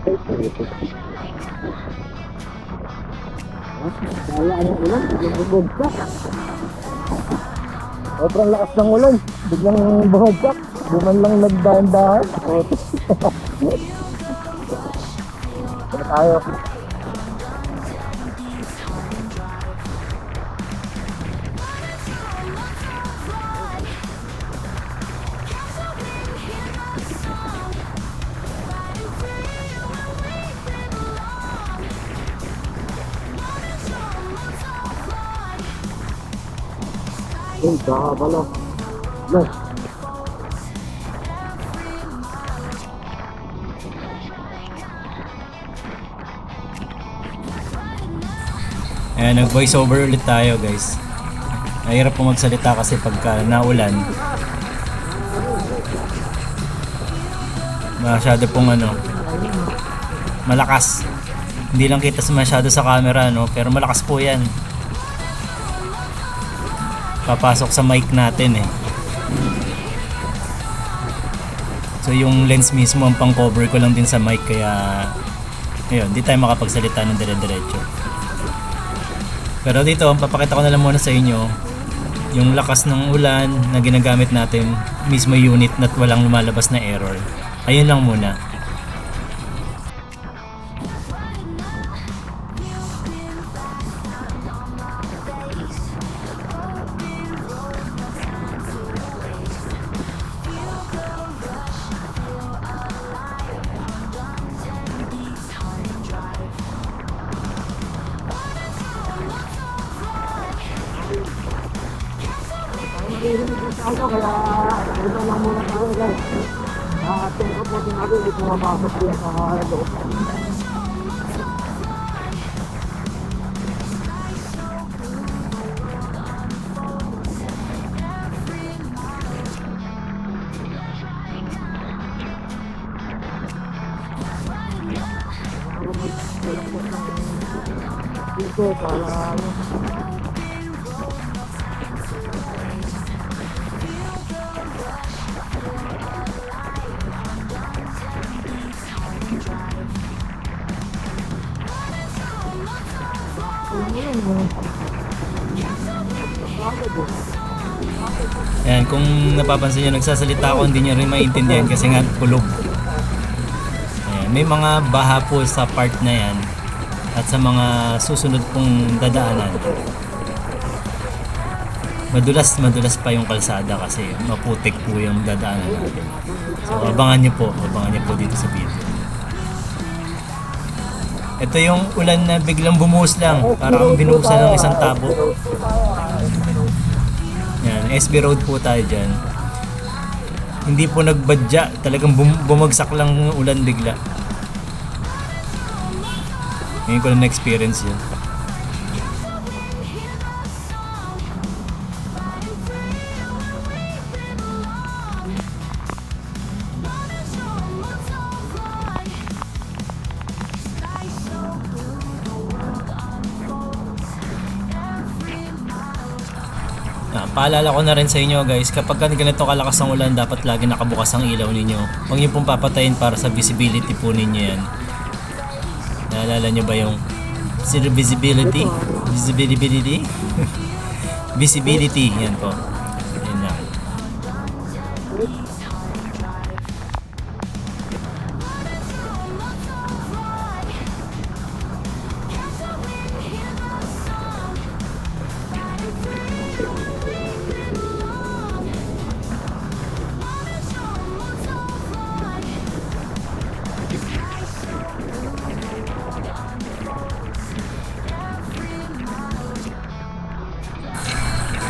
Kaya ang ulan, bumagsak. Sobrang lakas ng ulan, biglang bumagsak. Buman lang nagdahan-dahan. Kaya tayo. Uy, baka pala. Yes. Ayan, nag-voice over ulit tayo guys. Mahirap po magsalita kasi pagka naulan. Masyado pong malakas. Hindi lang kita masyado sa camera, no? Pero malakas po yan. Papasok sa mic natin eh. So yung lens mismo ang pang cover ko lang din sa mic, kaya ayun, di tayo makapagsalita ng dire-diretso. Pero dito, papakita ko na lang muna sa inyo yung lakas ng ulan na ginagamit natin mismo unit na walang lumalabas na error. Ayun lang muna. Kaya ito lang muna tayo guys. Itong kapote natin ay pumapasok din sa loob. Dito para Ayan, kung napapansin nyo, nagsasalita ako, hindi nyo rin maintindihan kasi nga kulog. Ayan, may mga baha po sa part na yan at sa mga susunod pong dadaanan. Madulas pa yung kalsada kasi maputik po yung dadaanan natin. So abangan nyo po dito sa video. Ito yung ulan na biglang bumuhos lang, para kang binuhusan ng isang tabo. Yan, SB Road po tayo dyan. Hindi po nagbadya, talagang bumagsak lang ng ulan bigla. Ngayon ko lang na-experience yun. Paalala ko na rin sa inyo guys, kapag ganito kalakas ang ulan, dapat lagi nakabukas ang ilaw ninyo. Huwag niyo pong papatayin para sa visibility po ninyo yan. Naalala nyo ba yung visibility? Visibility? Visibility, yan po. Yan lang.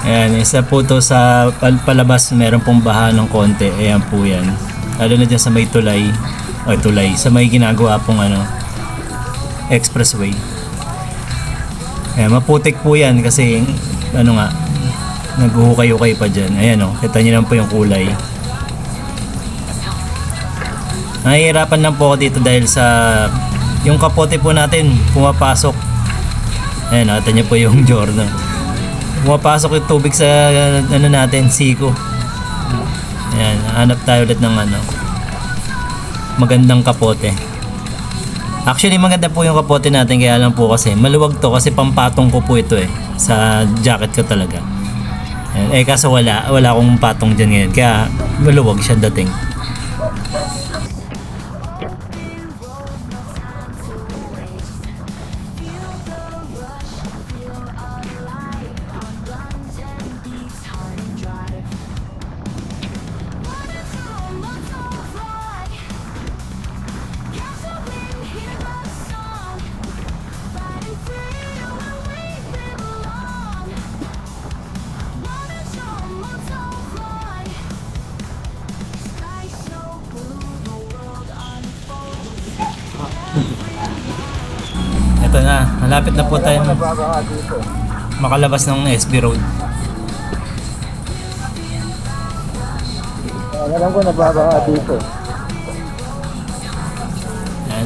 Ayan, isa po to sa palabas, meron pong baha ng konti. Ayan po yan. Lalo na dyan sa may tulay. O tulay. Sa may ginagawa pong expressway. Ayan, maputik po yan kasi naghuhukay-hukay pa dyan. Ayan o, kita nyo lang po yung kulay. Nahihirapan lang po ako dito dahil sa yung kapote po natin pumapasok. Ayan, nakita nyo po yung Jordan. Pumapasok yung tubig sa natin, siko. Ayan, hanap tayo ulit ng magandang kapote. Actually maganda po yung kapote natin, kaya lang po kasi maluwag to kasi pampatong ko po ito sa jacket ko talaga. Kaso wala akong patong dyan ngayon kaya maluwag siya dating. Ito na, malapit na po tayo makalabas ng SB Road. Alam ko nababaka dito.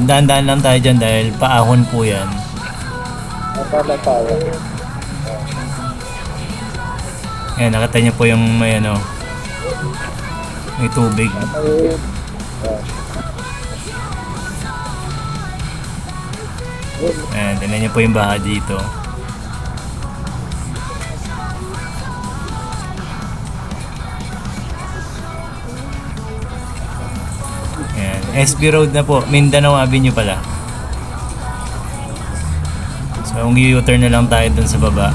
Dahan-dahan lang tayo dyan dahil paahon po yan. Nababa tayo. Ayan, nakita niyo po yung may may tubig. Ayan, tignan niyo po yung baha dito. Ayan, SB Road na po, Mindanao Avenue pala. So, kung u-turn na lang tayo dun sa baba.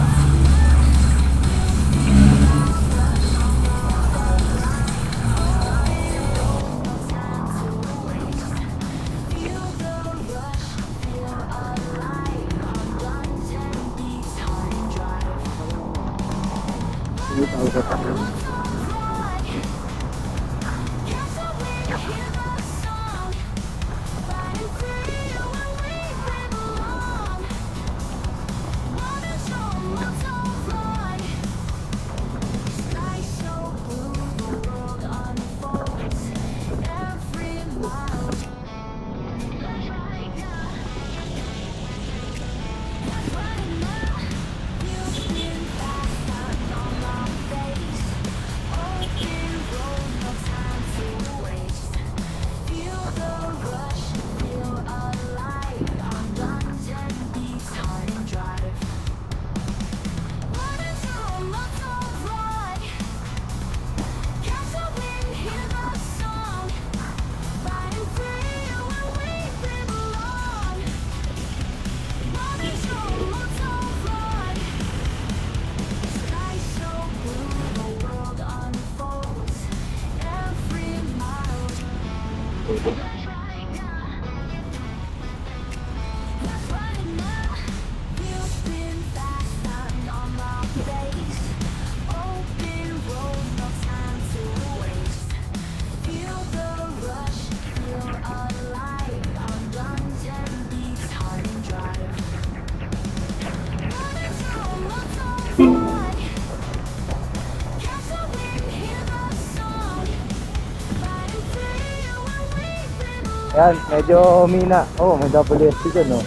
Yan, medyo humina. Oh, may WSP dun, no?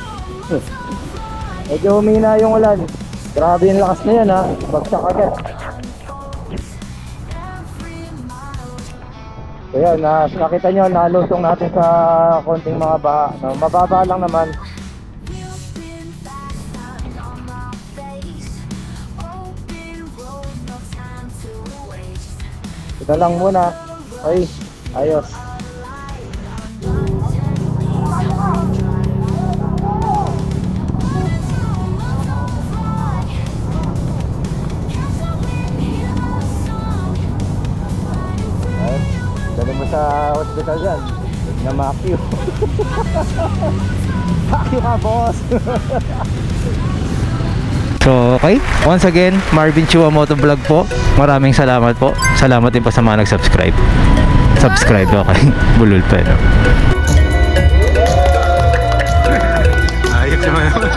Medyo humina yung ulan. Grabe yung lakas na yan, ha? Bagsak agad. So yan, nakita nyo, nalusong natin sa konting mga baha. No, mababa lang naman. Ito lang muna. Ay, ayos. Dali mo sa hospital dyan. Na makyo. Makyo ka, boss. So, okay. Once again, Marvin Chua Motovlog po. Maraming salamat po. Salamat din po sa mga nag-subscribe. Subscribe, okay. Bulol pa, no? Ayos naman.